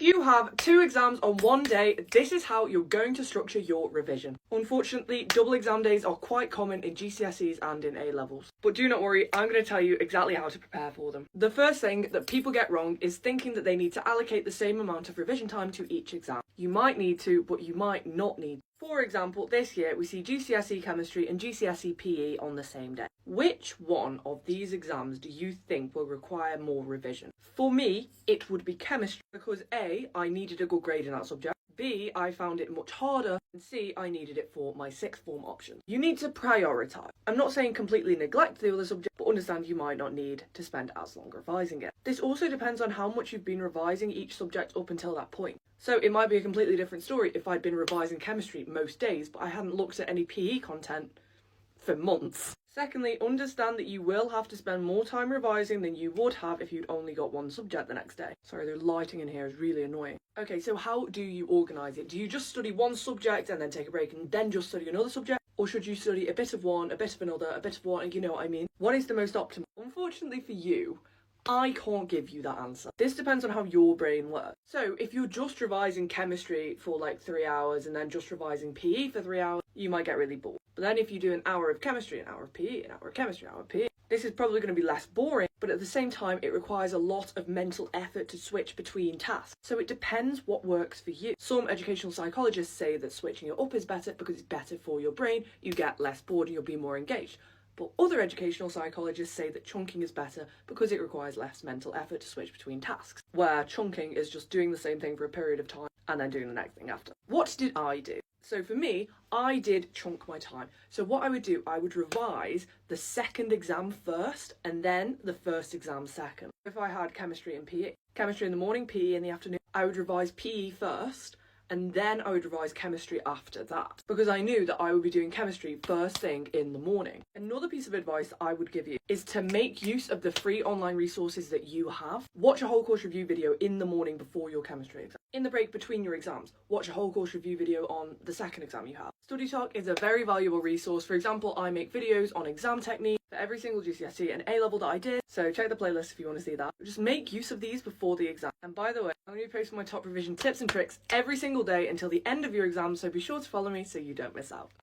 If you have 2 exams on one day, this is how you're going to structure your revision. Unfortunately, double exam days are quite common in GCSEs and in A-levels. But do not worry, I'm going to tell you exactly how to prepare for them. The first thing that people get wrong is thinking that they need to allocate the same amount of revision time to each exam. You might need to, but you might not need to. For example, this year we see GCSE Chemistry and GCSE PE on the same day. Which one of these exams do you think will require more revision? For me, it would be Chemistry, because A, I needed a good grade in that subject, B, I found it much harder, and C, I needed it for my sixth form option. You need to prioritise. I'm not saying completely neglect the other subject, but understand you might not need to spend as long revising it. This also depends on how much you've been revising each subject up until that point. So it might be a completely different story if I'd been revising chemistry most days, but I hadn't looked at any PE content for months. Secondly, understand that you will have to spend more time revising than you would have if you'd only got one subject the next day. Sorry, the lighting in here is really annoying. Okay, so how do you organise it? Do you just study one subject and then take a break and then just study another subject? Or should you study a bit of one, a bit of another, a bit of one, and you know what I mean? What is the most optimal? Unfortunately for you, I can't give you that answer. This depends on how your brain works. So if you're just revising chemistry for like 3 hours and then just revising PE for 3 hours, you might get really bored. But then if you do an hour of chemistry, an hour of PE, an hour of chemistry, an hour of PE, this is probably going to be less boring, but at the same time, it requires a lot of mental effort to switch between tasks. So it depends what works for you. Some educational psychologists say that switching it up is better because it's better for your brain, you get less bored and you'll be more engaged. But other educational psychologists say that chunking is better because it requires less mental effort to switch between tasks, where chunking is just doing the same thing for a period of time and then doing the next thing after. What did I do? So for me, I did chunk my time. So what I would do, I would revise the second exam first and then the first exam second. If I had chemistry and PE, chemistry in the morning, PE in the afternoon, I would revise PE first and then I would revise chemistry after that, because I knew that I would be doing chemistry first thing in the morning. Another piece of advice I would give you is to make use of the free online resources that you have. Watch a whole course review video in the morning before your chemistry exam. In the break between your exams, watch a whole course review video on the second exam you have. StudyTalk is a very valuable resource. For example, I make videos on exam technique for every single GCSE and A-level that I did, so check the playlist if you want to see that. Just make use of these before the exam. And by the way, I'm going to be posting my top revision tips and tricks every single day until the end of your exam, so be sure to follow me so you don't miss out.